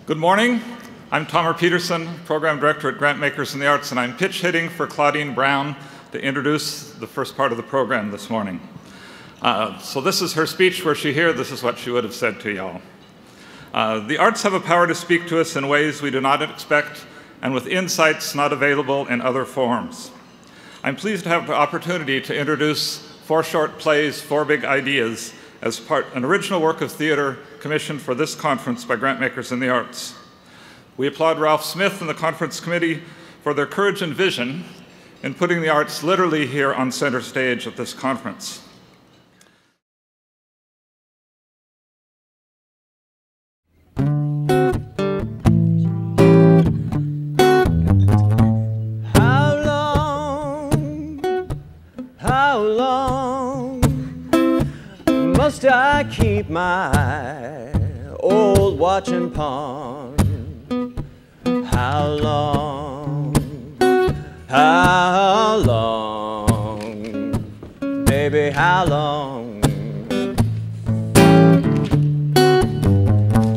Good morning. I'm Tomer Peterson, Program Director at Grantmakers in the Arts, and I'm pitch hitting for Claudine Brown to introduce the first part of the program this morning. So this is her speech. Were she here, this is what she would have said to y'all. The arts have a power to speak to us in ways we do not expect and with insights not available in other forms. I'm pleased to have the opportunity to introduce 4 short plays, 4 big ideas, as an original work of theater commissioned for this conference by Grantmakers in the Arts. We applaud Ralph Smith and the conference committee for their courage and vision in putting the arts literally here on center stage at this conference. How long must I keep my old watch and pawn? How long, baby, how long?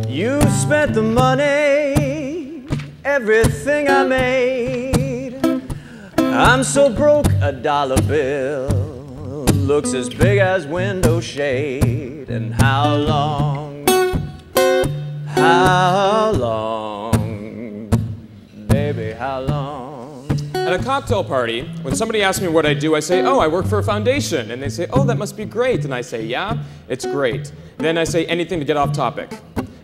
You spent the money, everything I made. I'm so broke, a dollar bill looks as big as window shade. And how long, baby, how long? At a cocktail party, when somebody asks me what I do, I say, oh, I work for a foundation. And they say, oh, that must be great. And I say, yeah, it's great. Then I say anything to get off topic,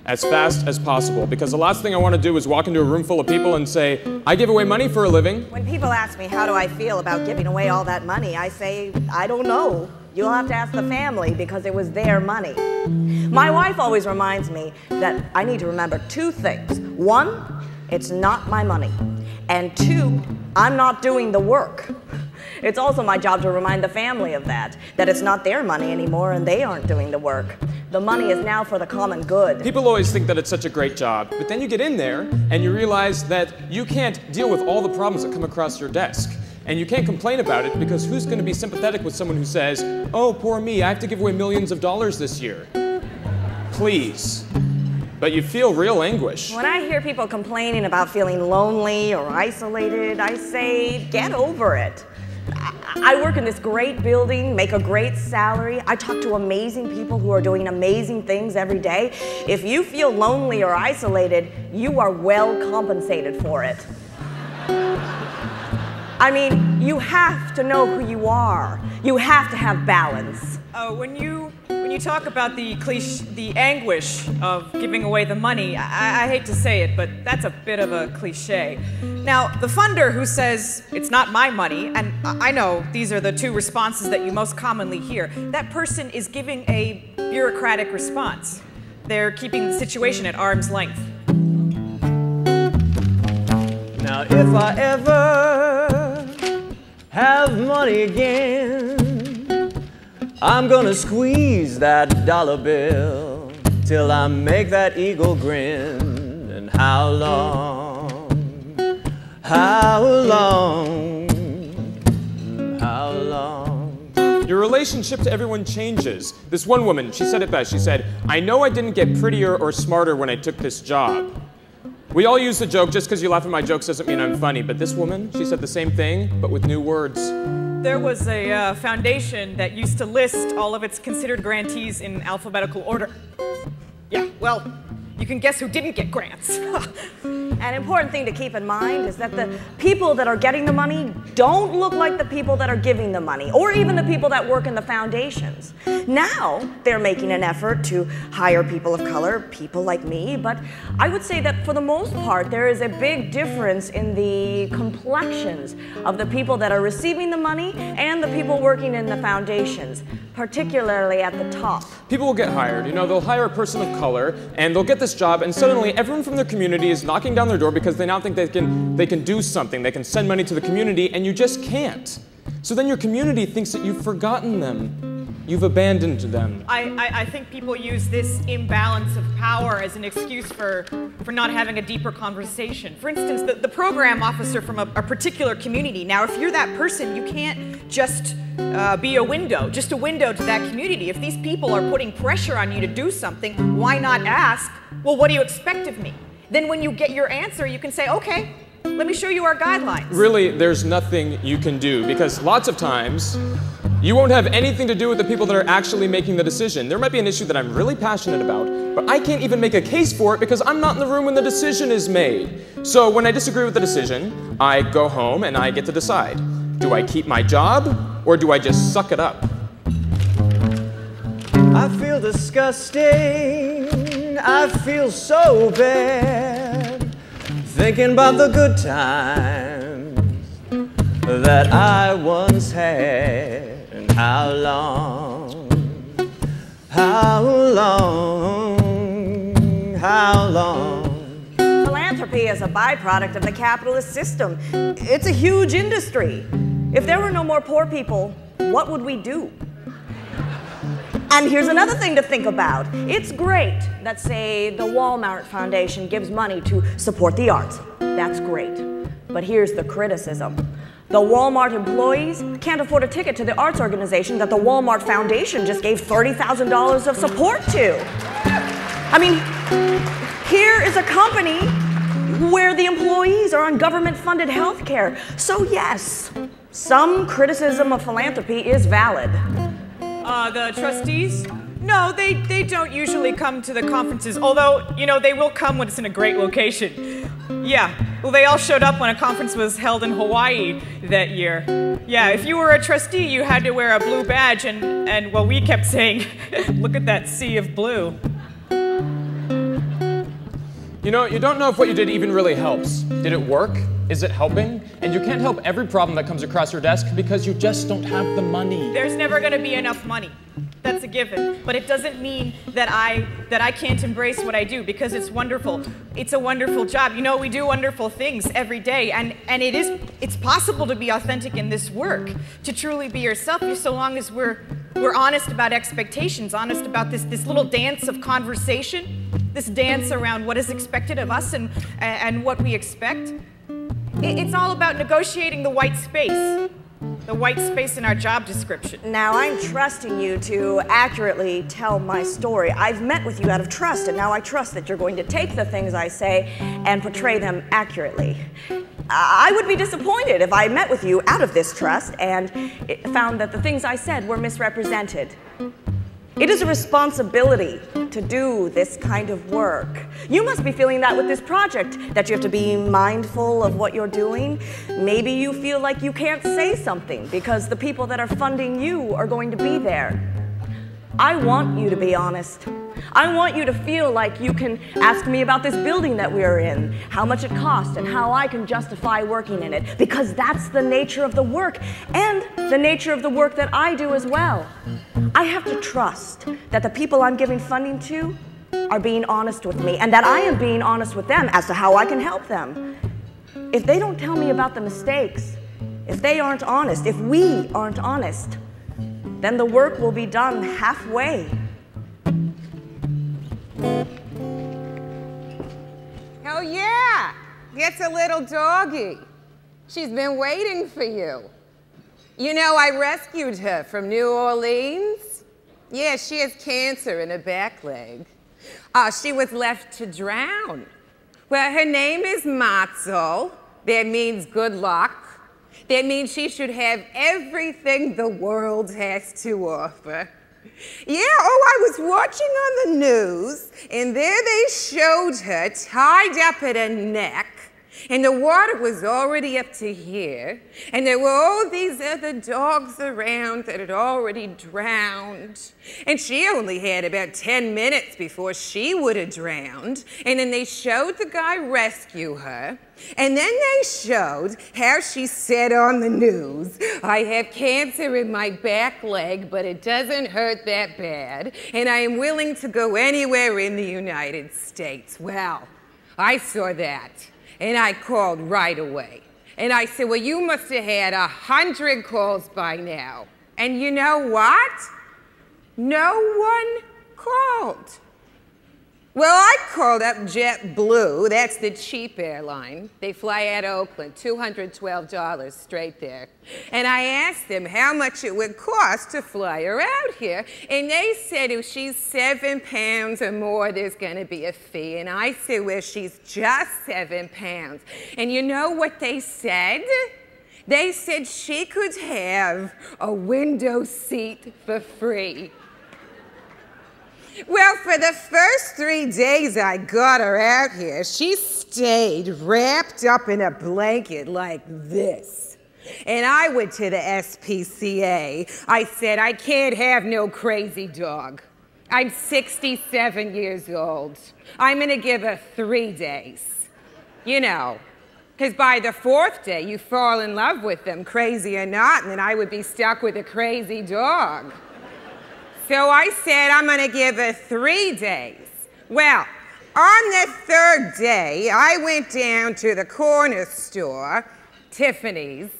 as fast as possible, because the last thing I want to do is walk into a room full of people and say, I give away money for a living. When people ask me how do I feel about giving away all that money, I say, I don't know. You'll have to ask the family because it was their money. My wife always reminds me that I need to remember 2 things. 1, it's not my money. And 2, I'm not doing the work. It's also my job to remind the family of that it's not their money anymore and they aren't doing the work. The money is now for the common good. People always think that it's such a great job, but then you get in there and you realize that you can't deal with all the problems that come across your desk. And you can't complain about it because who's going to be sympathetic with someone who says, oh, poor me, I have to give away millions of dollars this year. Please. But you feel real anguish. When I hear people complaining about feeling lonely or isolated, I say, get over it. I work in this great building, make a great salary. I talk to amazing people who are doing amazing things every day. If you feel lonely or isolated, you are well compensated for it. I mean, you have to know who you are. You have to have balance. When you talk about the anguish of giving away the money, I hate to say it, but that's a bit of a cliche. Now, the funder who says, it's not my money, and I know these are the 2 responses that you most commonly hear, that person is giving a bureaucratic response. They're keeping the situation at arm's length. Now, if I ever have money again, I'm gonna squeeze that dollar bill till I make that eagle grin. And how long, Your relationship to everyone changes. This one woman, she said it best. She said, I know I didn't get prettier or smarter when I took this job. We all use the joke. Just because you laugh at my jokes doesn't mean I'm funny. But this woman, she said the same thing, but with new words. There was a foundation that used to list all of its considered grantees in alphabetical order. Yeah, well, you can guess who didn't get grants. An important thing to keep in mind is that the people that are getting the money don't look like the people that are giving the money, or even the people that work in the foundations. Now, they're making an effort to hire people of color, people like me, but I would say that for the most part, there is a big difference in the complexions of the people that are receiving the money and the people working in the foundations, particularly at the top. People will get hired. You know, they'll hire a person of color, and they'll get this job, and suddenly everyone from their community is knocking down their door because they now think they can do something. They can send money to the community, and you just can't. So then your community thinks that you've forgotten them. You've abandoned them. I think people use this imbalance of power as an excuse for not having a deeper conversation. For instance, the program officer from a particular community. Now, if you're that person, you can't just be a window to that community. If these people are putting pressure on you to do something, why not ask, well, what do you expect of me? then when you get your answer, you can say, okay, let me show you our guidelines. Really, there's nothing you can do, because lots of times, you won't have anything to do with the people that are actually making the decision. There might be an issue that I'm really passionate about, but I can't even make a case for it because I'm not in the room when the decision is made. So when I disagree with the decision, I go home and I get to decide. Do I keep my job, or do I just suck it up? I feel disgusting, I feel so bad, thinking about the good times that I once had. And how long, Philanthropy is a byproduct of the capitalist system. It's a huge industry. If there were no more poor people, what would we do? And here's another thing to think about. It's great that, say, the Walmart Foundation gives money to support the arts. That's great. But here's the criticism. The Walmart employees can't afford a ticket to the arts organization that the Walmart Foundation just gave $30,000 of support to. I mean, here is a company where the employees are on government-funded health care. So yes, some criticism of philanthropy is valid. The trustees? No, they don't usually come to the conferences, although, you know, they will come when it's in a great location. Yeah, well, they all showed up when a conference was held in Hawaii that year. Yeah, if you were a trustee, you had to wear a blue badge, and well, we kept saying, look at that sea of blue. You know, you don't know if what you did even really helps. Did it work? Is it helping? And you can't help every problem that comes across your desk because you just don't have the money. There's never going to be enough money. That's a given. But it doesn't mean that I can't embrace what I do, because it's wonderful. It's a wonderful job. You know, we do wonderful things every day, and it's possible to be authentic in this work, to truly be yourself, so long as we're honest about expectations, honest about this little dance of conversation, this dance around what is expected of us and what we expect. It's all about negotiating the white space in our job description. Now, I'm trusting you to accurately tell my story. I've met with you out of trust, and now I trust that you're going to take the things I say and portray them accurately. I would be disappointed if I met with you out of this trust and found that the things I said were misrepresented. It is a responsibility to do this kind of work. You must be feeling that with this project, that you have to be mindful of what you're doing. Maybe you feel like you can't say something because the people that are funding you are going to be there. I want you to be honest. I want you to feel like you can ask me about this building that we're in, how much it cost, and how I can justify working in it, because that's the nature of the work, and the nature of the work that I do as well. I have to trust that the people I'm giving funding to are being honest with me, and that I am being honest with them as to how I can help them. If they don't tell me about the mistakes, if they aren't honest, if we aren't honest, then the work will be done halfway. Oh yeah, gets a little doggy. She's been waiting for you. You know, I rescued her from New Orleans. Yeah, she has cancer in her back leg. She was left to drown. Well, her name is Matzo. That means good luck. That means she should have everything the world has to offer. Yeah, I was watching on the news, and there they showed her tied up at her neck, and the water was already up to here, and there were all these other dogs around that had already drowned, and she only had about 10 minutes before she would have drowned, and then they showed the guy rescue her, and then they showed how she said on the news, I have cancer in my back leg, but it doesn't hurt that bad, and I am willing to go anywhere in the United States. Well, I saw that, and I called right away. And I said, well, you must have had 100 calls by now. And you know what? No one called. Well, I called up JetBlue. That's the cheap airline. They fly out of Oakland, $212 straight there. And I asked them how much it would cost to fly her out here. And they said if she's 7 pounds or more, there's going to be a fee. And I said, well, she's just 7 pounds. And you know what they said? They said she could have a window seat for free. Well, for the first 3 days I got her out here, she stayed wrapped up in a blanket like this. And I went to the SPCA. I said, I can't have no crazy dog. I'm 67 years old. I'm going to give her 3 days. You know, because by the 4th day, you fall in love with them, crazy or not, and then I would be stuck with a crazy dog. So I said, I'm going to give her 3 days. Well, on the 3rd day, I went down to the corner store, Tiffany's.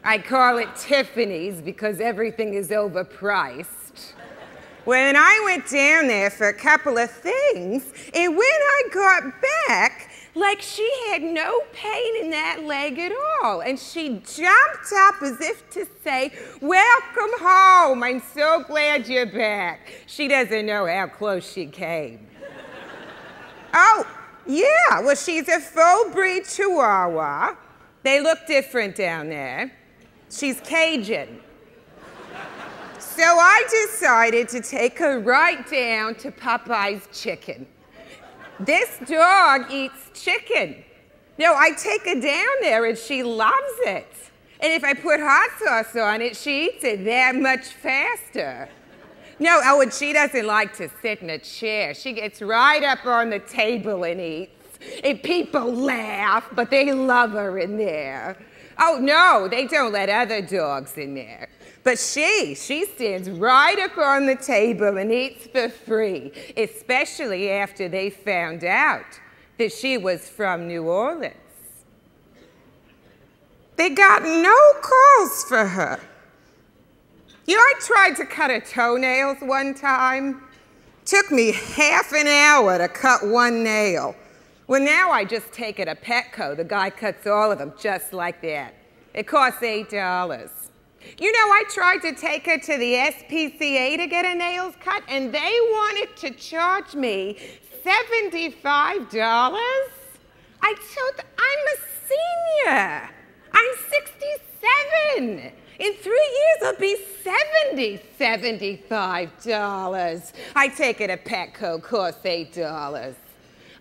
I call it Tiffany's because everything is overpriced. When I went down there for a couple of things, and when I got back, like she had no pain in that leg at all. And she jumped up as if to say, welcome home, I'm so glad you're back. She doesn't know how close she came. Oh, yeah, well, she's a full-breed Chihuahua. They look different down there. She's Cajun. So I decided to take her right down to Popeye's Chicken. This dog eats chicken. No, I take her down there and she loves it. And if I put hot sauce on it, she eats it that much faster. No, oh, and she doesn't like to sit in a chair. She gets right up on the table and eats. And people laugh, but they love her in there. Oh, no, they don't let other dogs in there. But she stands right up on the table and eats for free, especially after they found out that she was from New Orleans. They got no calls for her. You know, I tried to cut her toenails one time. Took me half an hour to cut one nail. Well, now I just take her to Petco. The guy cuts all of them just like that. It costs $8. You know, I tried to take her to the SPCA to get her nails cut, and they wanted to charge me $75. I told them, I'm a senior. I'm 67. In 3 years, I'll be $75. I take her to Petco, costs $8.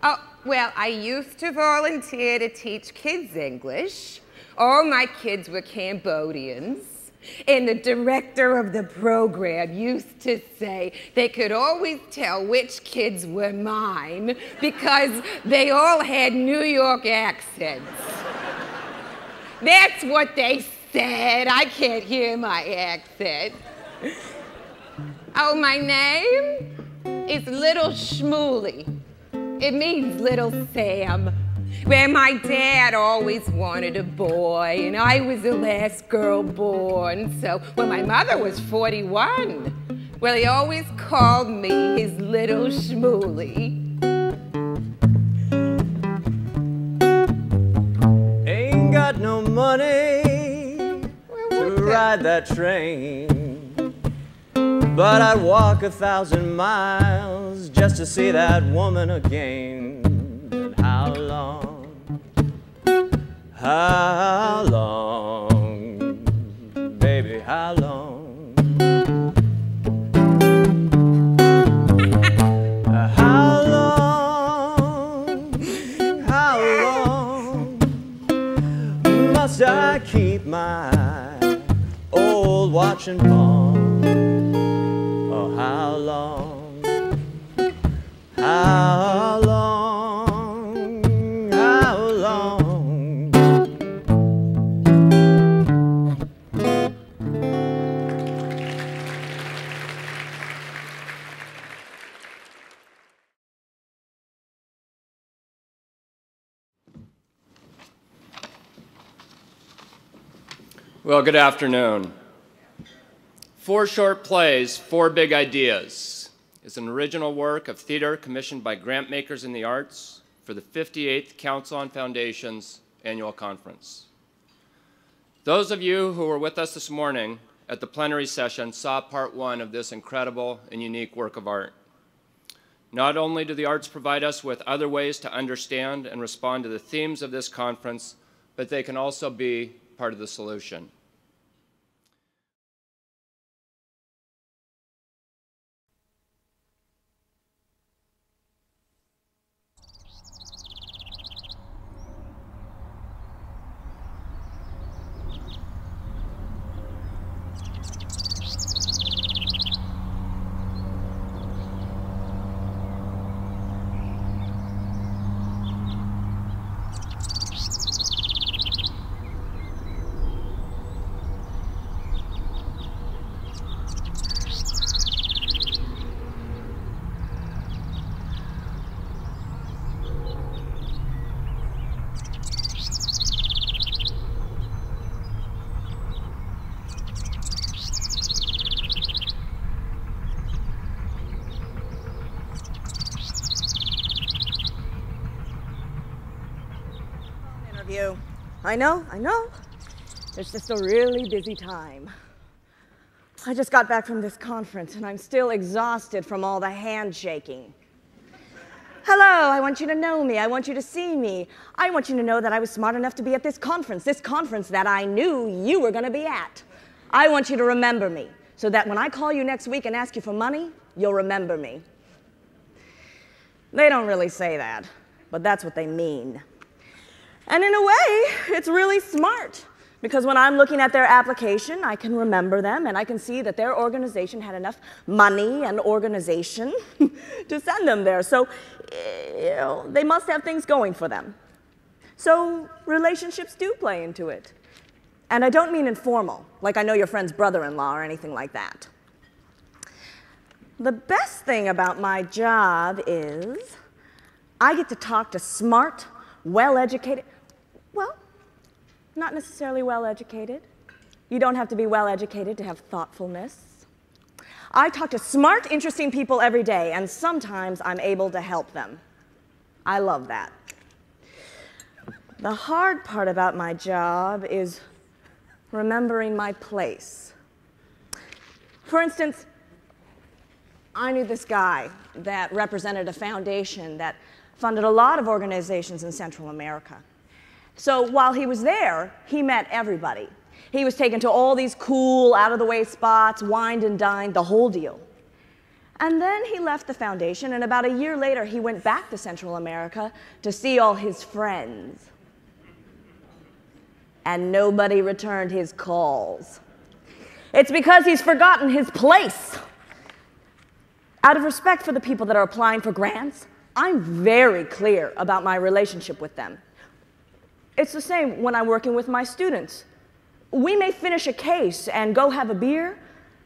Oh, well, I used to volunteer to teach kids English. All my kids were Cambodians. And the director of the program used to say they could always tell which kids were mine because they all had New York accents. That's what they said. I can't hear my accent. Oh, my name is Little Schmooly. It means Little Sam. Where my dad always wanted a boy, and I was the last girl born. So when my mother was 41, well, he always called me his Little Schmooly. Ain't got no money to ride that train, but I'd walk 1,000 miles just to see that woman again. And how long? How long, baby, how long? How long must I keep my old watch and pawn? Oh, how long, how long? Well, good afternoon. 4 short plays, 4 big ideas. is an original work of theater commissioned by Grantmakers in the Arts for the 58th Council on Foundations Annual Conference. Those of you who were with us this morning at the plenary session saw part one of this incredible and unique work of art. Not only do the arts provide us with other ways to understand and respond to the themes of this conference, but they can also be part of the solution. I know. It's just a really busy time. I just got back from this conference and I'm still exhausted from all the handshaking. Hello, I want you to know me. I want you to see me. I want you to know that I was smart enough to be at this conference that I knew you were going to be at. I want you to remember me so that when I call you next week and ask you for money, you'll remember me. They don't really say that, but that's what they mean. And in a way, it's really smart, because when I'm looking at their application, I can remember them, and I can see that their organization had enough money and organization to send them there. So, they must have things going for them. So relationships do play into it. And I don't mean informal, like I know your friend's brother-in-law or anything like that. The best thing about my job is I get to talk to smart, well-educated, well, not necessarily well-educated. You don't have to be well-educated to have thoughtfulness. I talk to smart, interesting people every day, and sometimes I'm able to help them. I love that. The hard part about my job is remembering my place. For instance, I knew this guy that represented a foundation that funded a lot of organizations in Central America. So while he was there, he met everybody. He was taken to all these cool, out-of-the-way spots, wined and dined, the whole deal. And then he left the foundation, and about a year later, he went back to Central America to see all his friends. And nobody returned his calls. It's because he's forgotten his place. Out of respect for the people that are applying for grants, I'm very clear about my relationship with them. It's the same when I'm working with my students. We may finish a case and go have a beer,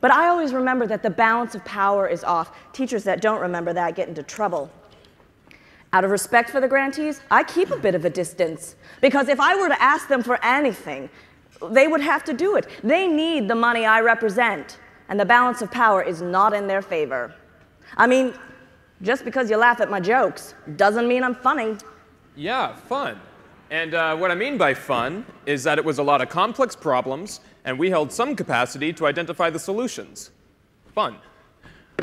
but I always remember that the balance of power is off. Teachers that don't remember that get into trouble. Out of respect for the grantees, I keep a bit of a distance, because if I were to ask them for anything, they would have to do it. They need the money I represent, and the balance of power is not in their favor. I mean, just because you laugh at my jokes doesn't mean I'm funny. Yeah, fun. And what I mean by fun is that it was a lot of complex problems, and we held some capacity to identify the solutions. Fun.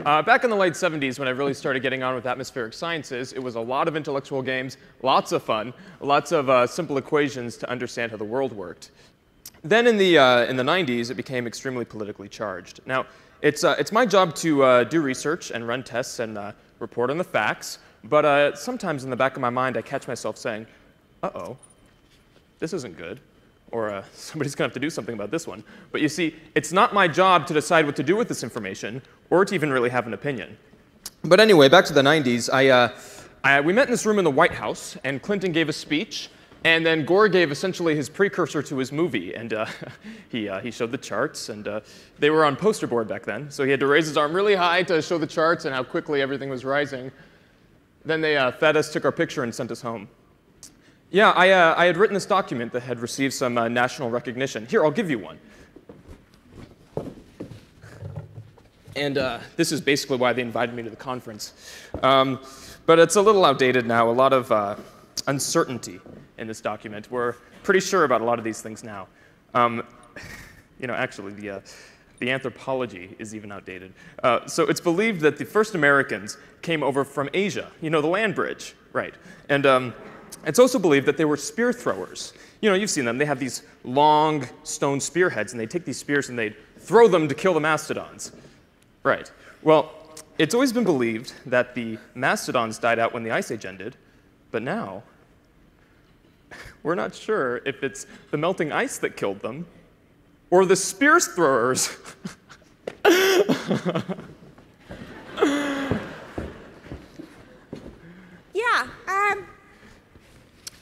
Back in the late 70s, when I really started getting on with atmospheric sciences, it was a lot of intellectual games, lots of fun, lots of simple equations to understand how the world worked. Then in the 90s, it became extremely politically charged. Now, it's my job to do research and run tests and report on the facts, but sometimes in the back of my mind, I catch myself saying, uh-oh, this isn't good, or somebody's going to have to do something about this one. But you see, it's not my job to decide what to do with this information, or to even really have an opinion. But anyway, back to the 90s, we met in this room in the White House, and Clinton gave a speech, and then Gore gave essentially his precursor to his movie, and he showed the charts, and they were on poster board back then, so he had to raise his arm really high to show the charts and how quickly everything was rising. Then they fed us, took our picture, and sent us home. Yeah, I had written this document that had received some national recognition. Here, I'll give you one. And this is basically why they invited me to the conference. But it's a little outdated now. A lot of uncertainty in this document. We're pretty sure about a lot of these things now. Actually, the anthropology is even outdated. So it's believed that the first Americans came over from Asia, the land bridge, right? And it's also believed that they were spear throwers. You've seen them. They have these long stone spearheads, and they take these spears and they throw them to kill the mastodons. Right. Well, it's always been believed that the mastodons died out when the Ice Age ended, but now we're not sure if it's the melting ice that killed them or the spear throwers. Yeah.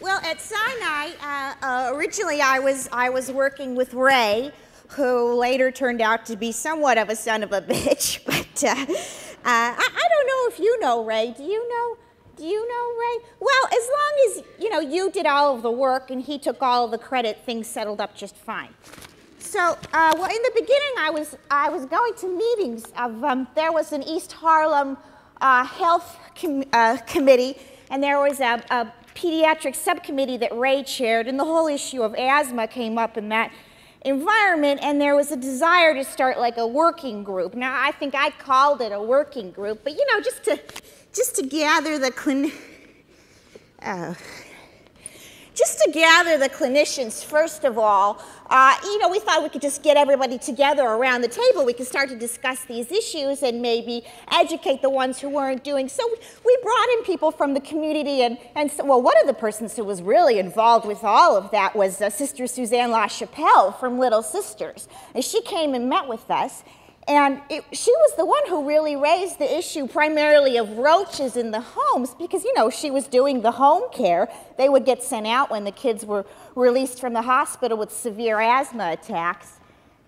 Well, at Sinai, originally I was working with Ray, who later turned out to be somewhat of a son of a bitch. But I don't know if you know Ray. Do you know Ray? Well, as long as you did all of the work and he took all of the credit, things settled up just fine. So, well, in the beginning, I was going to meetings of there was an East Harlem health committee, and there was a pediatric subcommittee that Ray chaired, and the whole issue of asthma came up in that environment, and there was a desire to start like a working group. Now, I think I called it a working group, but just to gather the clinicians, first of all, we thought we could just get everybody together around the table. We could start to discuss these issues and maybe educate the ones who weren't doing. So we brought in people from the community, and well, one of the persons who was really involved with all of that was Sister Suzanne LaChapelle from Little Sisters. And she came and met with us. And she was the one who really raised the issue primarily of roaches in the homes because, she was doing the home care. They would get sent out when the kids were released from the hospital with severe asthma attacks.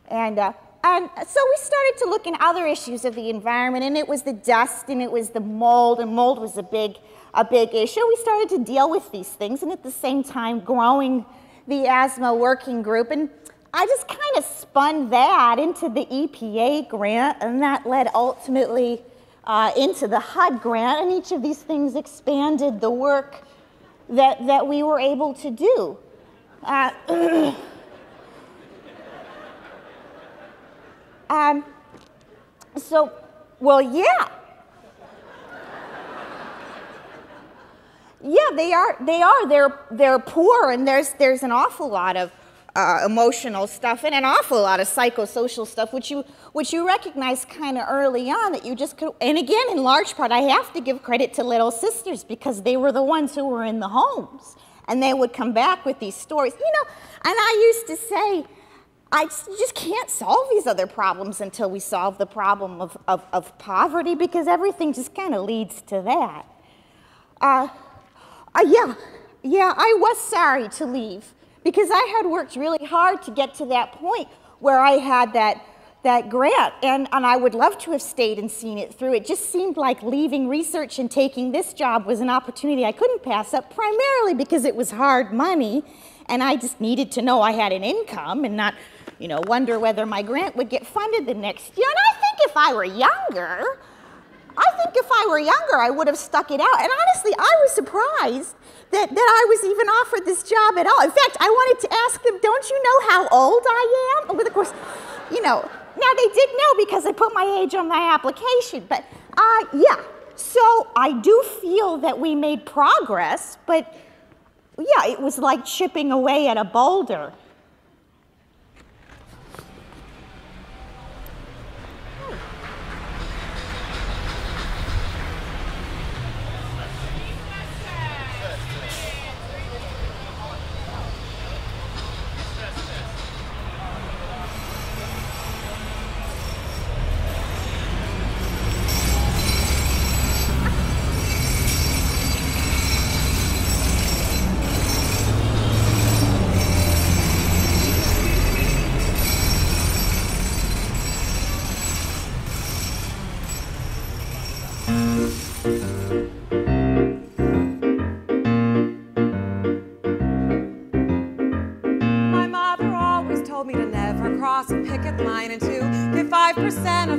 And so we started to look in other issues of the environment, and it was the dust, and it was the mold, and mold was a big issue. We started to deal with these things, and at the same time growing the asthma working group. And I just kind of spun that into the EPA grant, and that led ultimately into the HUD grant, and each of these things expanded the work that we were able to do. Well, yeah. Yeah, they are. They're poor, and there's an awful lot of emotional stuff and an awful lot of psychosocial stuff, which you recognize kind of early on that you just could. And again, in large part, I have to give credit to Little Sisters because they were the ones who were in the homes, and they would come back with these stories, And I used to say, you just can't solve these other problems until we solve the problem of poverty, because everything just kind of leads to that. Yeah, I was sorry to leave, because I had worked really hard to get to that point where I had that grant, and I would love to have stayed and seen it through. It just seemed like leaving research and taking this job was an opportunity I couldn't pass up, primarily because it was hard money, and I just needed to know I had an income and not, wonder whether my grant would get funded the next year. And I think if I were younger, I would have stuck it out. And honestly, I was surprised that I was even offered this job at all. In fact, I wanted to ask them, don't you know how old I am? But of course, now they did know because I put my age on my application. But yeah, so I do feel that we made progress, but yeah, it was like chipping away at a boulder.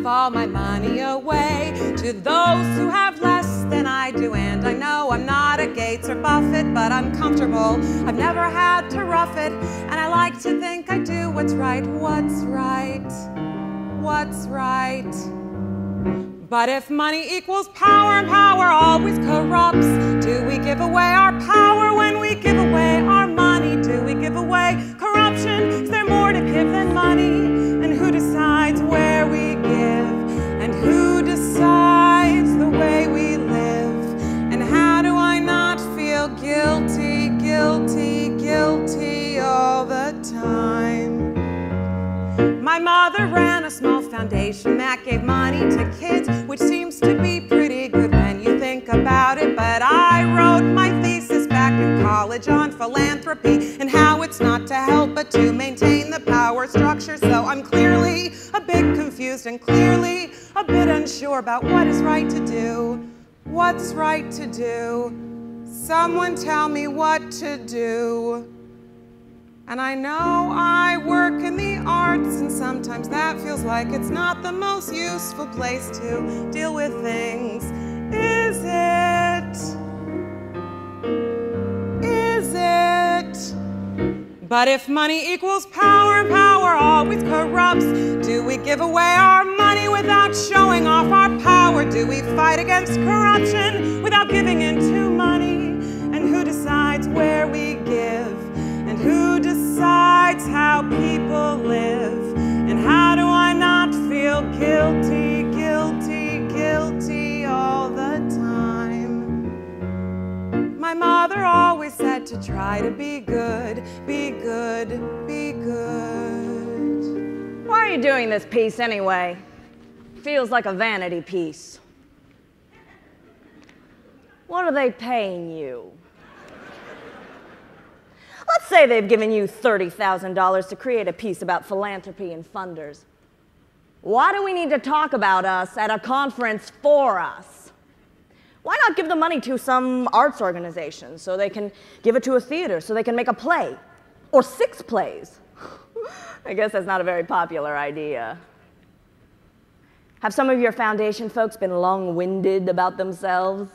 all my money away to those who have less than I do. And I know I'm not a Gates or Buffett, but I'm comfortable. I've never had to rough it, and I like to think I do what's right. What's right? What's right? But if money equals power and power always corrupts, do we give away our power when we give away our money? Do we give away corruption? Is there more to give than money? And who decides where we give? And who decides the way we live? And how do I not feel guilty, guilty, guilty all the time? My mother ran a small foundation that gave money to kids, which seems to be pretty good when you think about it. But I wrote my thesis back in college on philanthropy and how it's not to help but to maintain the power structure. So I'm clearly a bit confused and clearly a bit unsure about what is right to do. What's right to do? Someone tell me what to do. And I know I work in the arts, and sometimes that feels like it's not the most useful place to deal with things. Is it? Is it? But if money equals power and power always corrupts, do we give away our money without showing off our power? Do we fight against corruption without giving in to money? And who decides where we give? And who decides how people live? And how do I not feel guilty, guilty, guilty all the time? My mother always said to try to be good, be good, be good. Why are you doing this piece anyway? Feels like a vanity piece. What are they paying you? Let's say they've given you $30,000 to create a piece about philanthropy and funders. Why do we need to talk about us at a conference for us? Why not give the money to some arts organization so they can give it to a theater so they can make a play? Or 6 plays? I guess that's not a very popular idea. Have some of your foundation folks been long-winded about themselves?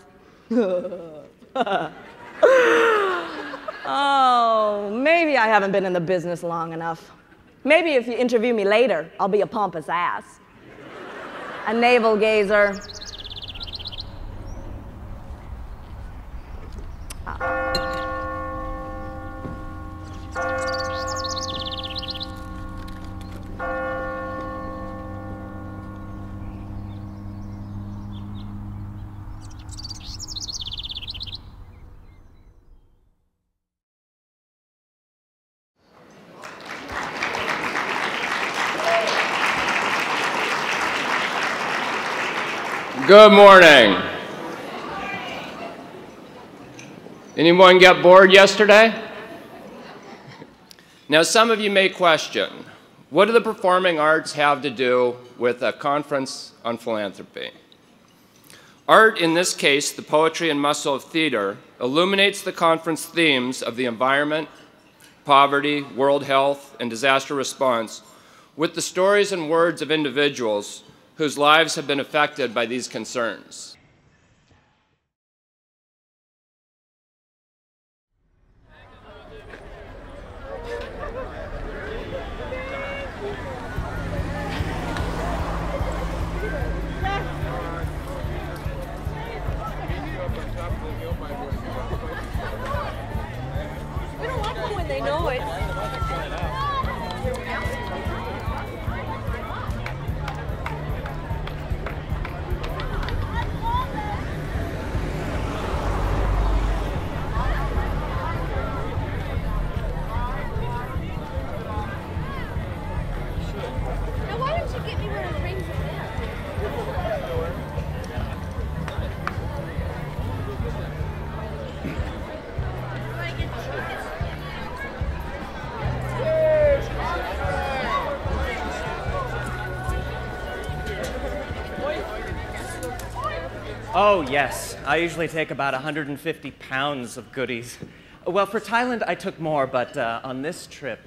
Oh, maybe I haven't been in the business long enough. Maybe if you interview me later, I'll be a pompous ass. A navel gazer. Good morning. Anyone get bored yesterday? Now, some of you may question, what do the performing arts have to do with a conference on philanthropy? Art, in this case, the poetry and muscle of theater, illuminates the conference themes of the environment, poverty, world health, and disaster response with the stories and words of individuals whose lives have been affected by these concerns. We don't like them when they know it. Oh, yes. I usually take about 150 pounds of goodies. Well, for Thailand, I took more, but on this trip,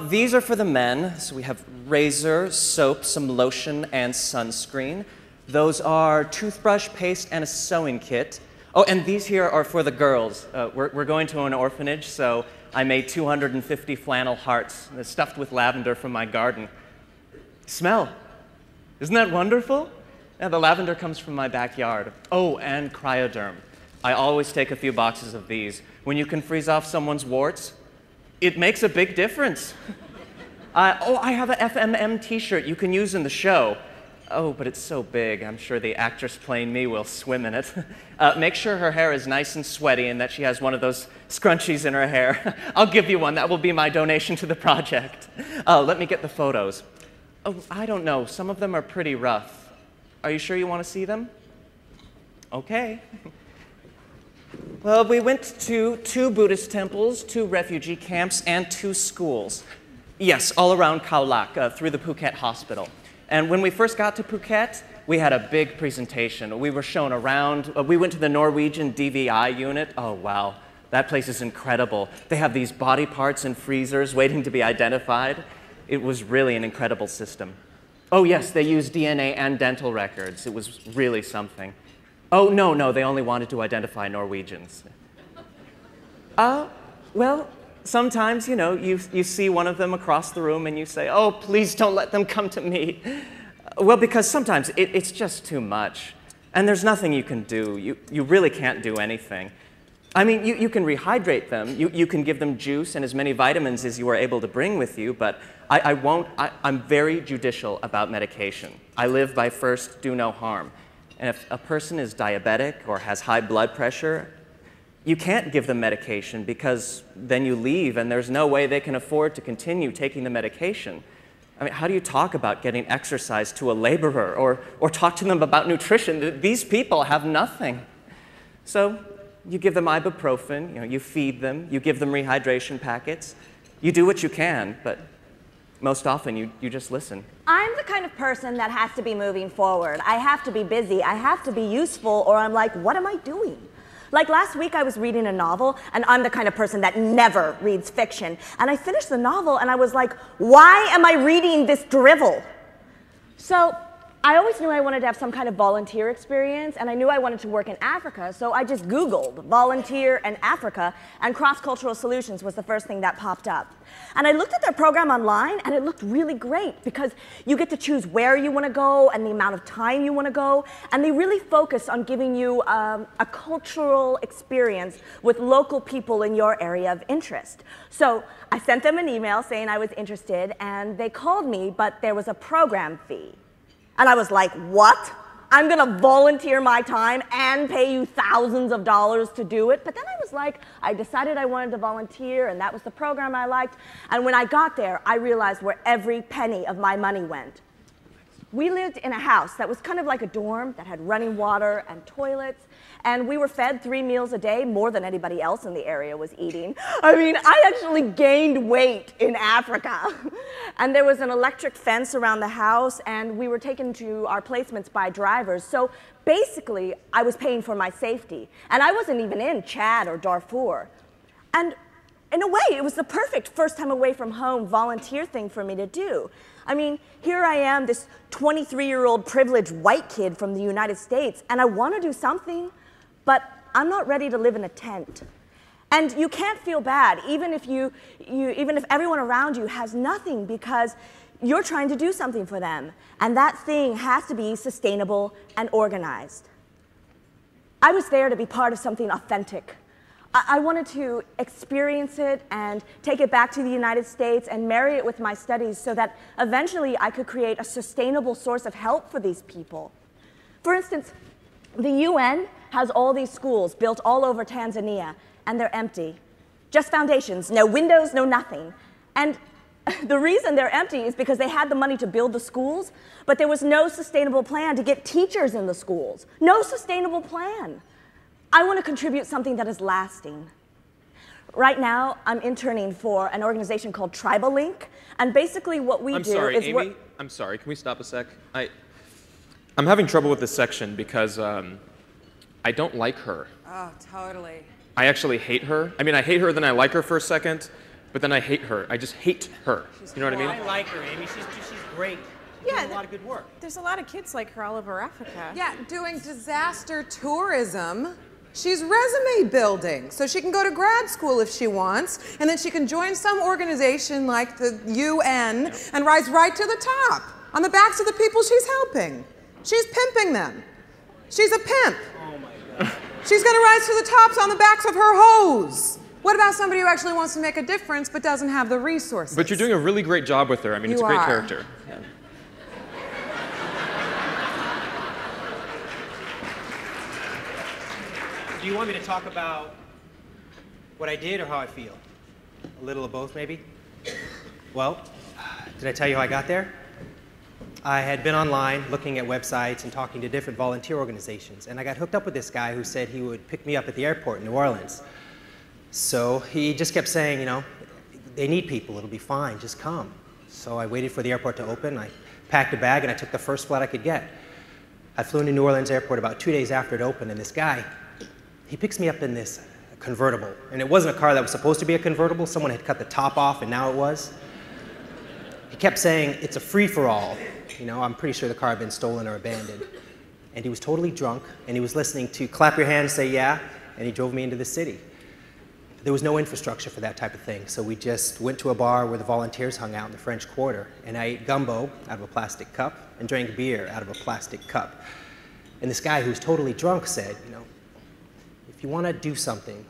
These are for the men. So we have razor, soap, some lotion, and sunscreen. Those are toothbrush, paste, and a sewing kit. Oh, and these here are for the girls. We're going to an orphanage, so I made 250 flannel hearts. They're stuffed with lavender from my garden. Smell. Isn't that wonderful? Yeah, the lavender comes from my backyard. Oh, and cryoderm. I always take a few boxes of these. When you can freeze off someone's warts, it makes a big difference. I have a FMM t-shirt you can use in the show. Oh, but it's so big, I'm sure the actress playing me will swim in it. Make sure her hair is nice and sweaty and that she has one of those scrunchies in her hair. I'll give you one. That will be my donation to the project. Let me get the photos. Oh, I don't know. Some of them are pretty rough. Are you sure you want to see them? Okay. Well, we went to 2 Buddhist temples, 2 refugee camps, and 2 schools. Yes, all around Khao Lak, through the Phuket hospital. And when we first got to Phuket, we had a big presentation. We were shown around. We went to the Norwegian DVI unit. Oh, wow. That place is incredible. They have these body parts in freezers waiting to be identified. It was really an incredible system. Oh, yes, they used DNA and dental records. It was really something. Oh, no, they only wanted to identify Norwegians. Well, sometimes, you know, you see one of them across the room and you say, oh, please don't let them come to me. Well, because sometimes it's just too much. And there's nothing you can do. You really can't do anything. I mean, you can rehydrate them. You can give them juice and as many vitamins as you are able to bring with you, but I'm very judicial about medication. I live by first, do no harm. And if a person is diabetic or has high blood pressure, you can't give them medication because then you leave and there's no way they can afford to continue taking the medication. I mean, how do you talk about getting exercise to a laborer or talk to them about nutrition? These people have nothing. So you give them ibuprofen, you know, you feed them, you give them rehydration packets. You do what you can, but most often you just listen. I'm the kind of person that has to be moving forward. I have to be busy, I have to be useful, or I'm like, what am I doing? Like last week I was reading a novel, and I'm the kind of person that never reads fiction. And I finished the novel and I was like, why am I reading this drivel? So I always knew I wanted to have some kind of volunteer experience, and I knew I wanted to work in Africa, so I just Googled volunteer and Africa, and cross-cultural solutions was the first thing that popped up. And I looked at their program online, and it looked really great because you get to choose where you want to go and the amount of time you want to go, and they really focus on giving you a cultural experience with local people in your area of interest. So I sent them an email saying I was interested, and they called me, but there was a program fee. And I was like, what? I'm gonna volunteer my time and pay you thousands of dollars to do it? But then I was like, I decided I wanted to volunteer, and that was the program I liked. And when I got there, I realized where every penny of my money went. We lived in a house that was kind of like a dorm that had running water and toilets, and we were fed 3 meals a day, more than anybody else in the area was eating. I mean, I actually gained weight in Africa. And there was an electric fence around the house, and we were taken to our placements by drivers. So basically, I was paying for my safety. And I wasn't even in Chad or Darfur. And in a way, it was the perfect first time away from home volunteer thing for me to do. I mean, here I am, this 23-year-old privileged white kid from the United States, and I want to do something, but I'm not ready to live in a tent. And you can't feel bad, even if even if everyone around you has nothing, because you're trying to do something for them, and that thing has to be sustainable and organized. I was there to be part of something authentic. I wanted to experience it and take it back to the United States and marry it with my studies so that eventually I could create a sustainable source of help for these people. For instance, the UN has all these schools built all over Tanzania, and they're empty. Just foundations, no windows, no nothing. And the reason they're empty is because they had the money to build the schools, but there was no sustainable plan to get teachers in the schools. No sustainable plan. I want to contribute something that is lasting. Right now, I'm interning for an organization called Tribal Link, and basically what we do is Amy, I'm sorry, can we stop a sec? I'm having trouble with this section because I don't like her. Oh, totally. I actually hate her. I mean, I hate her, then I like her for a second. but then I hate her. I just hate her. You know what I mean? I like her, Amy. She's great. Yeah, doing a lot of good work. There's a lot of kids like her all over Africa. Yeah, doing disaster tourism. She's resume building, so she can go to grad school if she wants, and then she can join some organization like the UN and rise right to the top on the backs of the people she's helping. She's pimping them. She's a pimp. Oh my God. She's gonna rise to the tops on the backs of her hoes. What about somebody who actually wants to make a difference but doesn't have the resources? But you're doing a really great job with her. I mean, it's a great character. Yeah. Do you want me to talk about what I did or how I feel? A little of both, maybe? Well, did I tell you how I got there? I had been online looking at websites and talking to different volunteer organizations, and I got hooked up with this guy who said he would pick me up at the airport in New Orleans. So he just kept saying, you know, they need people, it'll be fine, just come. So I waited for the airport to open, I packed a bag, and I took the first flight I could get. I flew into New Orleans airport about 2 days after it opened, and this guy, he picks me up in this convertible. And it wasn't a car that was supposed to be a convertible. Someone had cut the top off, and now it was. He kept saying, it's a free-for-all. You know, I'm pretty sure the car had been stolen or abandoned. And he was totally drunk, and he was listening to Clap Your Hands, Say Yeah, and he drove me into the city. There was no infrastructure for that type of thing, so we just went to a bar where the volunteers hung out in the French Quarter, and I ate gumbo out of a plastic cup and drank beer out of a plastic cup. And this guy who was totally drunk said, you know, if you want to do something,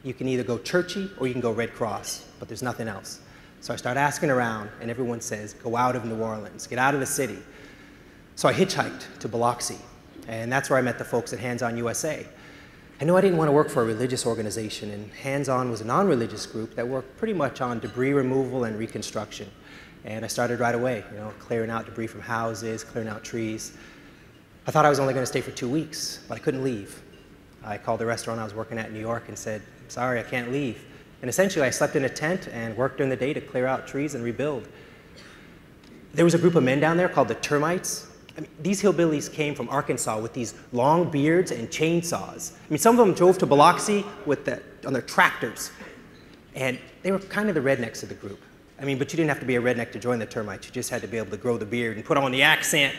you can either go churchy or you can go Red Cross, but there's nothing else. So I start asking around, and everyone says, go out of New Orleans, get out of the city. So I hitchhiked to Biloxi, and that's where I met the folks at Hands On USA. I knew I didn't want to work for a religious organization, and Hands On was a non-religious group that worked pretty much on debris removal and reconstruction. And I started right away, you know, clearing out debris from houses, clearing out trees. I thought I was only going to stay for 2 weeks, but I couldn't leave. I called the restaurant I was working at in New York and said, sorry, I can't leave. And essentially, I slept in a tent and worked during the day to clear out trees and rebuild. There was a group of men down there called the Termites. I mean, these hillbillies came from Arkansas with these long beards and chainsaws. I mean, some of them drove to Biloxi on their tractors. And they were kind of the rednecks of the group. I mean, but you didn't have to be a redneck to join the Termites. You just had to be able to grow the beard and put on the accent.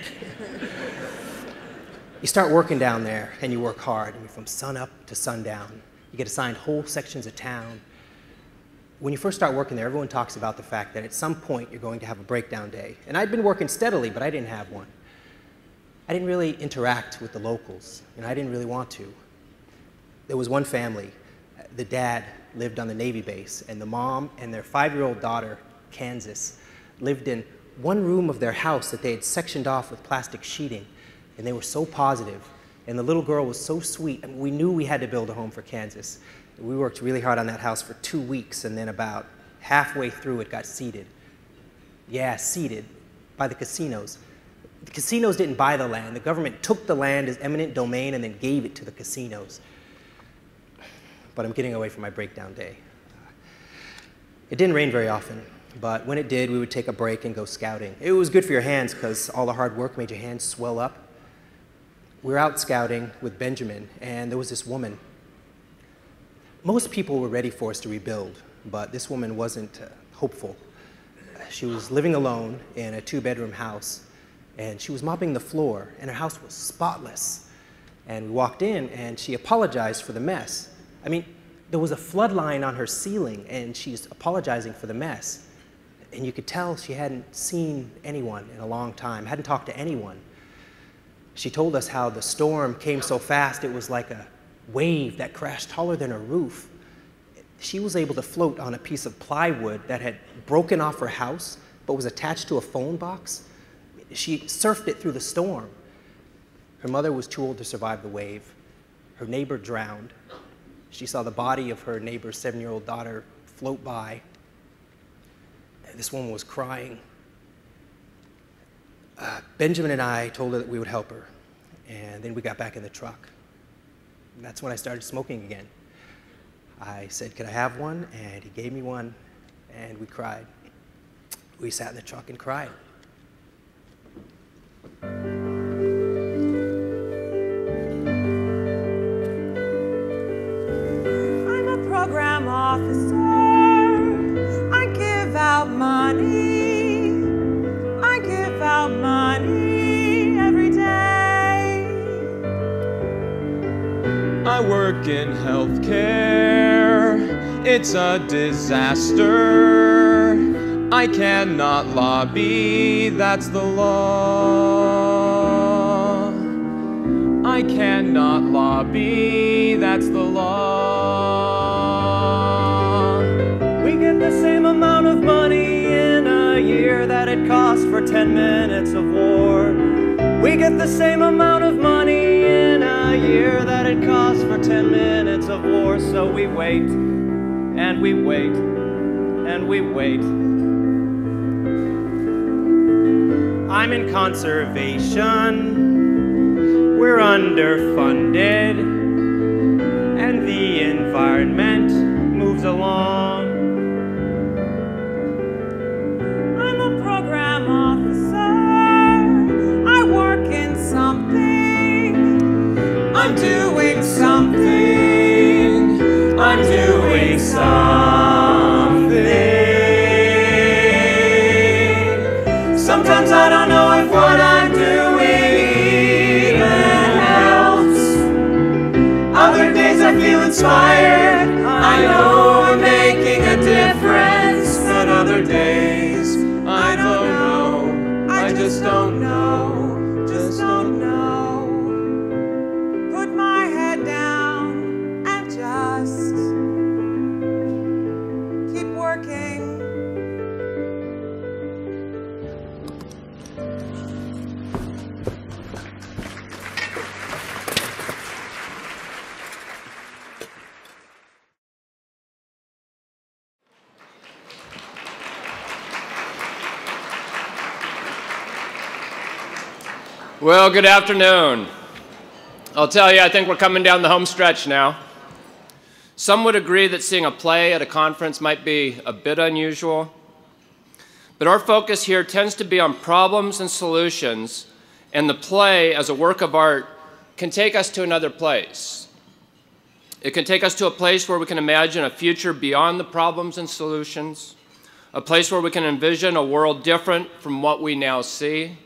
You start working down there, and you work hard. I mean, from sun up to sundown. You get assigned whole sections of town. When you first start working there, everyone talks about the fact that at some point you're going to have a breakdown day. And I'd been working steadily, but I didn't have one. I didn't really interact with the locals, and I didn't really want to. There was one family. The dad lived on the Navy base, and the mom and their 5-year-old daughter, Kansas, lived in one room of their house that they had sectioned off with plastic sheeting. And they were so positive, and the little girl was so sweet. I mean, we knew we had to build a home for Kansas. We worked really hard on that house for 2 weeks, and then about halfway through it got seeded. Yeah, seeded by the casinos. The casinos didn't buy the land. The government took the land as eminent domain and then gave it to the casinos. But I'm getting away from my breakdown day. It didn't rain very often, but when it did, we would take a break and go scouting. It was good for your hands because all the hard work made your hands swell up. We were out scouting with Benjamin, and there was this woman. Most people were ready for us to rebuild, but this woman wasn't hopeful. She was living alone in a 2-bedroom house, and she was mopping the floor, and her house was spotless. And we walked in, and she apologized for the mess. I mean, there was a flood line on her ceiling, and she's apologizing for the mess. And you could tell she hadn't seen anyone in a long time, hadn't talked to anyone. She told us how the storm came so fast it was like a wave that crashed taller than her roof. She was able to float on a piece of plywood that had broken off her house but was attached to a phone box. She surfed it through the storm. Her mother was too old to survive the wave. Her neighbor drowned. She saw the body of her neighbor's 7-year-old daughter float by. This woman was crying. Benjamin and I told her that we would help her, and then we got back in the truck. And that's when I started smoking again. I said, could I have one? And he gave me one, and we cried. We sat in the truck and cried. I'm a program officer. I work in healthcare. It's a disaster. I cannot lobby, that's the law. I cannot lobby, that's the law. We get the same amount of money in a year that it costs for 10 minutes of war. We get the same amount of money in a year that it costs for 10 minutes of war. So we wait, and we wait, and we wait. I'm in conservation. We're underfunded, and the environment moves along. I'm a program officer. I work in something. I'm doing something. I'm doing something. Sometimes I don't know if what I'm doing even helps. Other days I feel inspired. I know I'm making a difference. But other days I don't know. I just don't know. Just don't know. Put my head down and just keep working. Well, good afternoon. I'll tell you, I think we're coming down the home stretch now. Some would agree that seeing a play at a conference might be a bit unusual, but our focus here tends to be on problems and solutions, and the play as a work of art can take us to another place. It can take us to a place where we can imagine a future beyond the problems and solutions, a place where we can envision a world different from what we now see.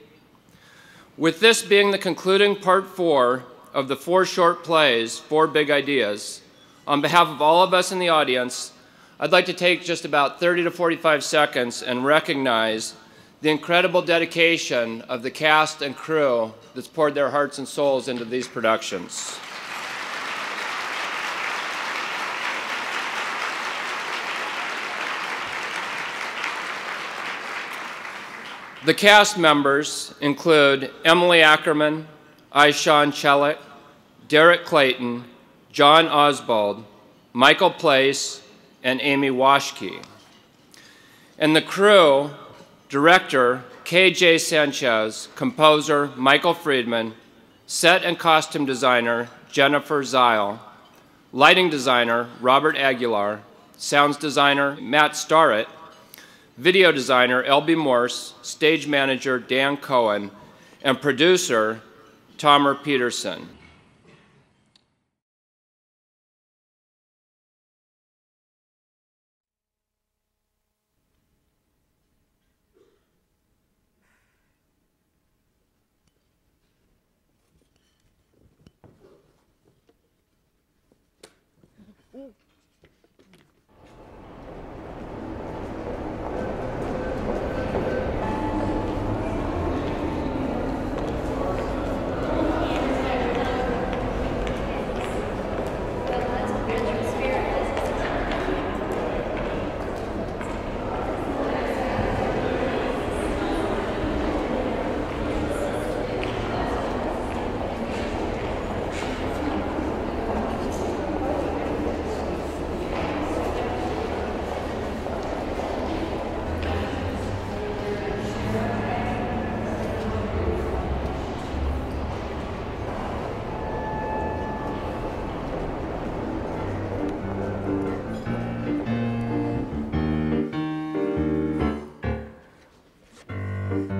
With this being the concluding part 4 of the 4 short plays, 4 Big Ideas, on behalf of all of us in the audience, I'd like to take just about 30 to 45 seconds and recognize the incredible dedication of the cast and crew that's poured their hearts and souls into these productions. The cast members include Emily Ackerman, Aysan Çelik, Darrick Clayton, John Oswald, Michael Place, and Amy Waschke. And the crew, director KJ Sanchez, composer Michael Friedman, set and costume designer Jennifer Zile, lighting designer Robert Aguilar, sounds designer Matt Starrett, video designer Elby Morse, stage manager Dan Cohen, and producer Tomer Peterson.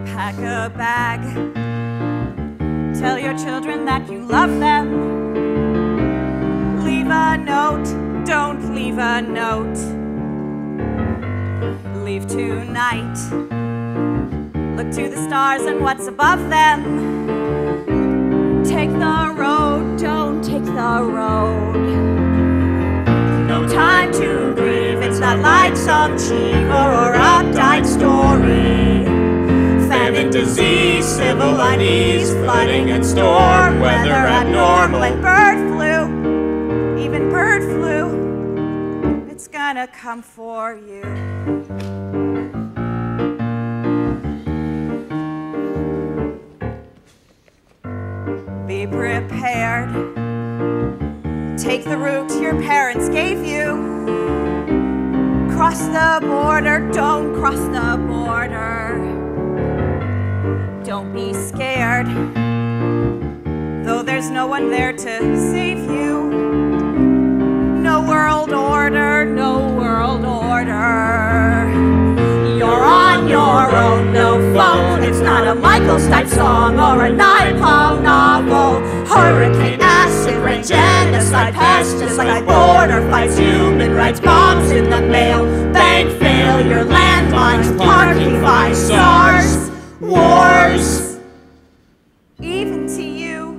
Pack a bag. Tell your children that you love them. Leave a note. Don't leave a note. Leave tonight. Look to the stars and what's above them. Take the road. Don't take the the road. No time to grieve, it's not like some cheap or uptight story. Famine, disease, civil unease, flooding and storm, weather abnormal, and bird flu, even bird flu, it's gonna come for you. Be prepared. Take the route your parents gave you. Cross the border, don't cross the border. Don't be scared, though there's no one there to save you. No world order, no world order. You're on your own, no phone. It's not a Michael Stipe song or a Naipaul novel. Hurricane, acid rain, genocide, pesticide, border fights, human rights, bombs in the mail, bank failure, landmines, parking fines, SARS, wars. Even to you,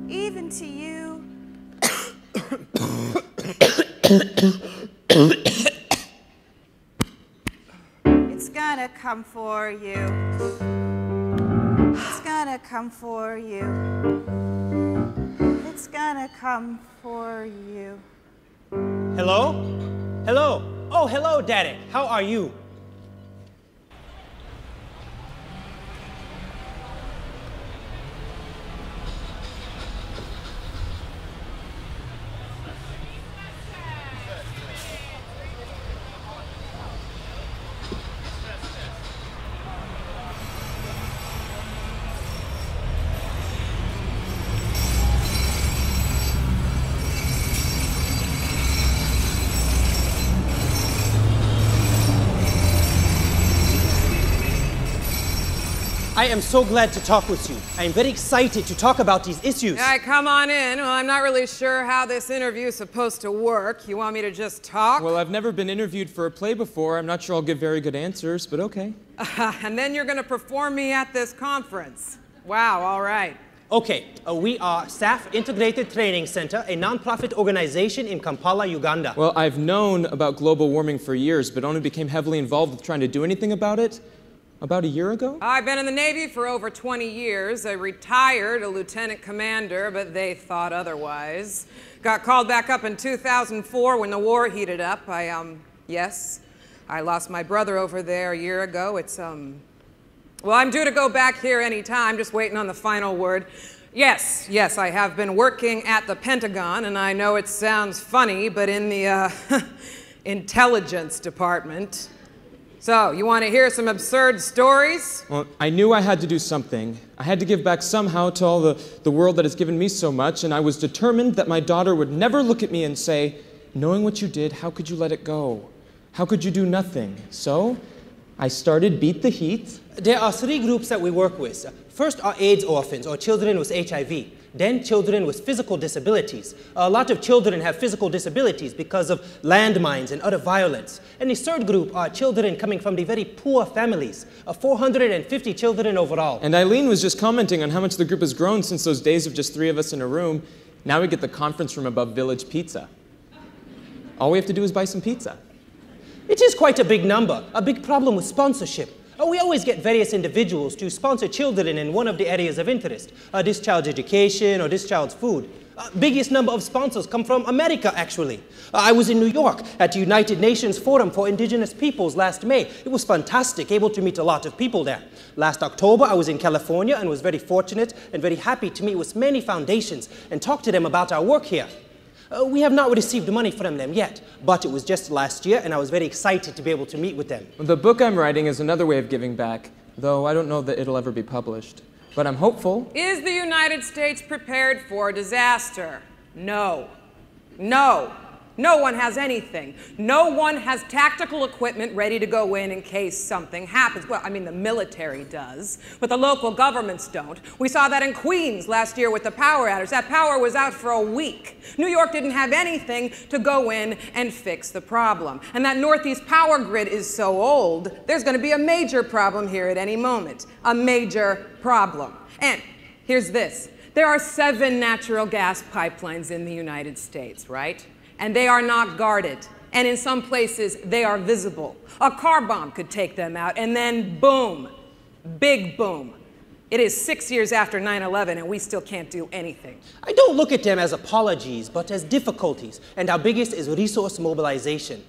even to you. It's gonna come for you. It's gonna come for you. It's gonna come for you. Hello? Hello? Oh, hello, Darrick. How are you? I am so glad to talk with you. I am very excited to talk about these issues. Yeah, come on in. Well, I'm not really sure how this interview is supposed to work. You want me to just talk? Well, I've never been interviewed for a play before. I'm not sure I'll give very good answers, but okay. And then you're going to perform me at this conference. Wow, all right. Okay, we are Staff Integrated Training Center, a non-profit organization in Kampala, Uganda. Well, I've known about global warming for years, but only became heavily involved with trying to do anything about it about a year ago? I've been in the Navy for over 20 years. I retired a lieutenant commander, but they thought otherwise. Got called back up in 2004 when the war heated up. Yes, I lost my brother over there a year ago. Well, I'm due to go back here anytime, just waiting on the final word. Yes, I have been working at the Pentagon, and I know it sounds funny, but in the intelligence department. So, you want to hear some absurd stories? Well, I knew I had to do something. I had to give back somehow to all the world that has given me so much, and I was determined that my daughter would never look at me and say, knowing what you did, how could you let it go? How could you do nothing? So, I started Beat the Heat. There are 3 groups that we work with. First are AIDS orphans, or children with HIV. Then children with physical disabilities. A lot of children have physical disabilities because of landmines and other violence. And the 3rd group are children coming from the very poor families. 450 children overall. And Eileen was just commenting on how much the group has grown since those days of just 3 of us in a room. Now we get the conference room above Village Pizza. All we have to do is buy some pizza. It is quite a big number. A big problem with sponsorship. We always get various individuals to sponsor children in one of the areas of interest. This child's education or this child's food. Biggest number of sponsors come from America, actually. I was in New York at the United Nations Forum for Indigenous Peoples last May. It was fantastic, able to meet a lot of people there. Last October, I was in California and was very fortunate and very happy to meet with many foundations and talk to them about our work here. We have not received money from them yet, but it was just last year, and I was very excited to be able to meet with them. The book I'm writing is another way of giving back, though I don't know that it'll ever be published. But I'm hopeful. Is the United States prepared for disaster? No. No. No one has anything. No one has tactical equipment ready to go in case something happens. Well, I mean, the military does, but the local governments don't. We saw that in Queens last year with the power outage. That power was out for a week. New York didn't have anything to go in and fix the problem. And that Northeast power grid is so old, there's going to be a major problem here at any moment. A major problem. And here's this. There are 7 natural gas pipelines in the United States, right? And they are not guarded. And in some places, they are visible. A car bomb could take them out, and then boom, big boom. It is 6 years after 9/11, and we still can't do anything. I don't look at them as apologies, but as difficulties. And our biggest is resource mobilization.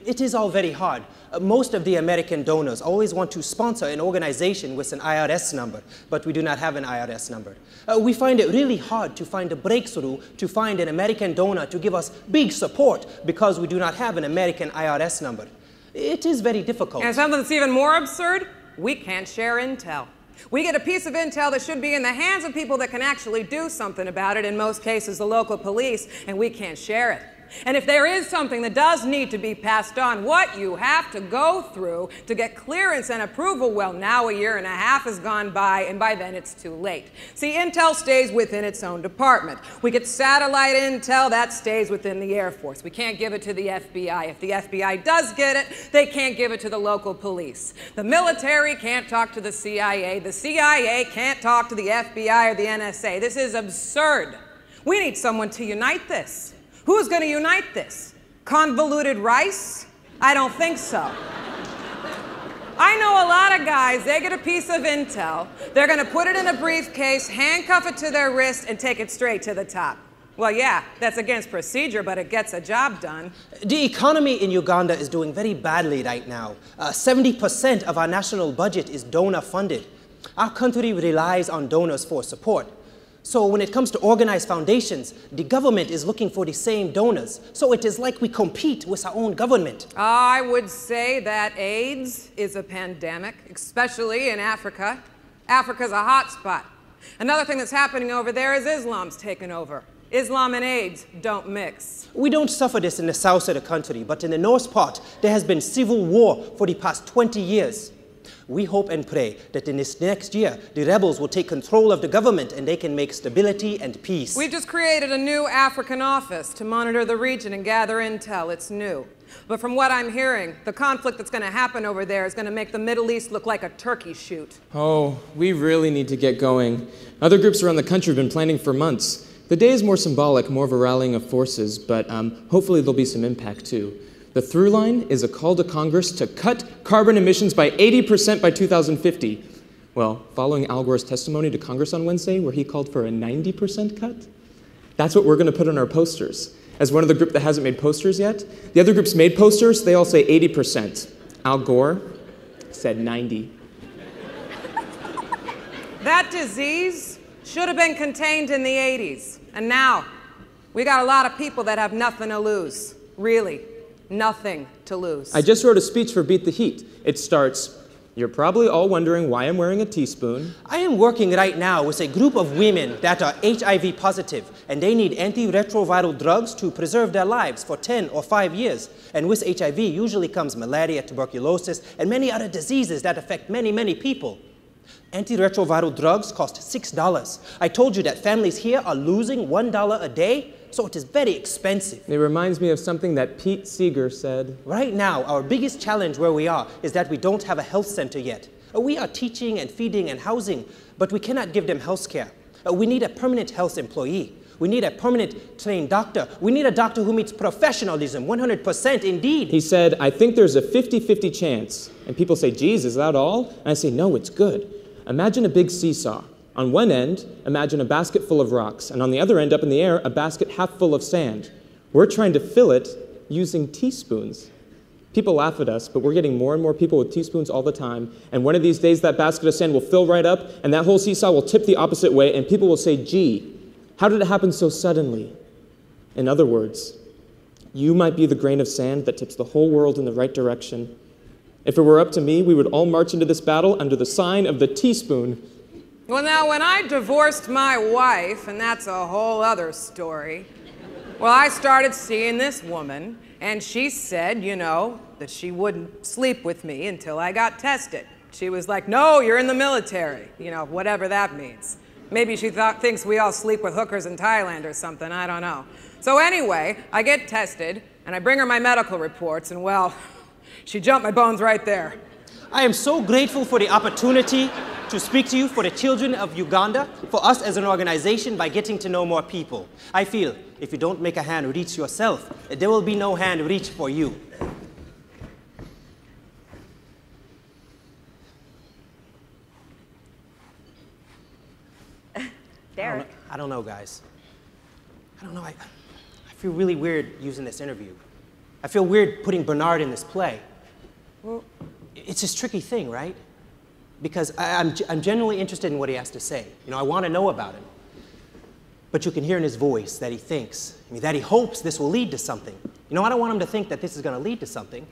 It is all very hard. Most of the American donors always want to sponsor an organization with an IRS number, but we do not have an IRS number. We find it really hard to find a breakthrough to find an American donor to give us big support because we do not have an American IRS number. It is very difficult. And something that's even more absurd, we can't share intel. We get a piece of intel that should be in the hands of people that can actually do something about it, in most cases the local police, and we can't share it. And if there is something that does need to be passed on, what you have to go through to get clearance and approval, well, now 1.5 years has gone by, and by then it's too late. See, intel stays within its own department. We get satellite intel, that stays within the Air Force. We can't give it to the FBI. If the FBI does get it, they can't give it to the local police. The military can't talk to the CIA. The CIA can't talk to the FBI or the NSA. This is absurd. We need someone to unite this. Who's going to unite this? Convoluted rice? I don't think so. I know a lot of guys, they get a piece of intel, they're going to put it in a briefcase, handcuff it to their wrist, and take it straight to the top. Well, yeah, that's against procedure, but it gets a job done. The economy in Uganda is doing very badly right now. 70% of our national budget is donor funded. Our country relies on donors for support. So when it comes to organized foundations, the government is looking for the same donors. So it is like we compete with our own government. I would say that AIDS is a pandemic, especially in Africa. Africa's a hot spot. Another thing that's happening over there is Islam's taken over. Islam and AIDS don't mix. We don't suffer this in the south of the country, but in the north part, there has been civil war for the past 20 years. We hope and pray that in this next year, the rebels will take control of the government and they can make stability and peace. We've just created a new African office to monitor the region and gather intel. It's new. But from what I'm hearing, the conflict that's going to happen over there is going to make the Middle East look like a turkey shoot. Oh, we really need to get going. Other groups around the country have been planning for months. The day is more symbolic, more of a rallying of forces, but hopefully there'll be some impact too. The through line is a call to Congress to cut carbon emissions by 80% by 2050. Well, following Al Gore's testimony to Congress on Wednesday, where he called for a 90% cut, that's what we're going to put on our posters. As one of the group that hasn't made posters yet, the other groups made posters, they all say 80%. Al Gore said 90. That disease should have been contained in the 80s. And now, we got a lot of people that have nothing to lose. Really. Nothing to lose. I just wrote a speech for Beat the Heat. It starts, "You're probably all wondering why I'm wearing a teaspoon." I am working right now with a group of women that are HIV positive, and they need antiretroviral drugs to preserve their lives for 10 or 5 years. And with HIV usually comes malaria, tuberculosis, and many other diseases that affect many, many people. Antiretroviral drugs cost $6. I told you that families here are losing $1 a day. So it is very expensive. It reminds me of something that Pete Seeger said. Right now, our biggest challenge where we are is that we don't have a health center yet. We are teaching and feeding and housing, but we cannot give them health care. We need a permanent health employee. We need a permanent trained doctor. We need a doctor who meets professionalism, 100% indeed. He said, "I think there's a 50-50 chance." And people say, "Geez, is that all?" And I say, "No, it's good. Imagine a big seesaw. On one end, imagine a basket full of rocks, and on the other end, up in the air, a basket half full of sand. We're trying to fill it using teaspoons." People laugh at us, but we're getting more and more people with teaspoons all the time, and one of these days, that basket of sand will fill right up, and that whole seesaw will tip the opposite way, and people will say, "Gee, how did it happen so suddenly?" In other words, you might be the grain of sand that tips the whole world in the right direction. If it were up to me, we would all march into this battle under the sign of the teaspoon. Well, now, when I divorced my wife, and that's a whole other story, well, I started seeing this woman, and she said, you know, that she wouldn't sleep with me until I got tested. She was like, "No, you're in the military," you know, whatever that means. Maybe she thinks we all sleep with hookers in Thailand or something, I don't know. So anyway, I get tested, and I bring her my medical reports, and well, she jumped my bones right there. I am so grateful for the opportunity to speak to you for the children of Uganda, for us as an organization by getting to know more people. I feel if you don't make a hand reach yourself, there will be no hand reach for you. Darrick. I don't know, guys. I don't know. I feel really weird using this interview. I feel weird putting Bernard in this play. Well, it's this tricky thing, right? Because I'm genuinely interested in what he has to say. You know, I want to know about him. But you can hear in his voice that he thinks, that he hopes this will lead to something. You know, I don't want him to think that this is going to lead to something.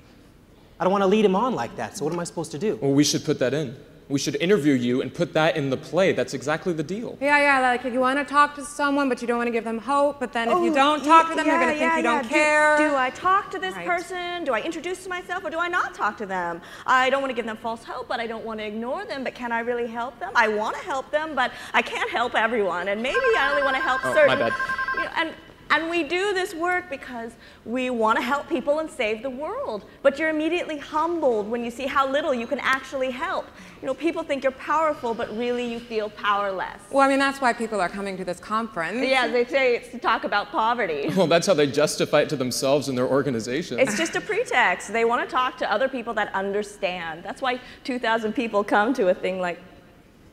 I don't want to lead him on like that, so what am I supposed to do? Well, we should put that in. We should interview you and put that in the play. That's exactly the deal. Yeah, like if you want to talk to someone, but you don't want to give them hope, but then if you don't talk to them, they're going to think you don't care. Do I talk to this person? Do I introduce myself, or do I not talk to them? I don't want to give them false hope, but I don't want to ignore them, but can I really help them? I want to help them, but I can't help everyone, and maybe I only want to help certain. My bad. You know, and we do this work because we want to help people and save the world. But you're immediately humbled when you see how little you can actually help. You know, people think you're powerful, but really you feel powerless. Well, I mean, that's why people are coming to this conference. Yeah, they say it's to talk about poverty. Well, that's how they justify it to themselves and their organization. It's just a pretext. They want to talk to other people that understand. That's why 2,000 people come to a thing like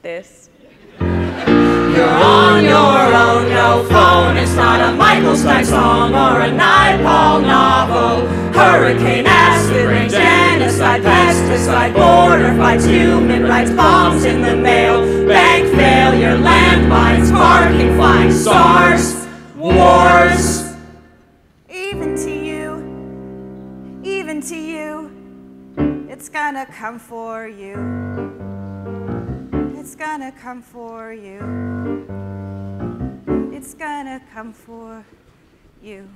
this. You're on your own, no phone. It's not a Michael Stipe song or a Naipaul novel. Hurricane, acid rain, genocide, pesticide, border fights, human rights, bombs in the mail, bank failure, landmines, parking fines, SARS, wars. Even to you, it's gonna come for you. It's gonna come for you. It's gonna come for you.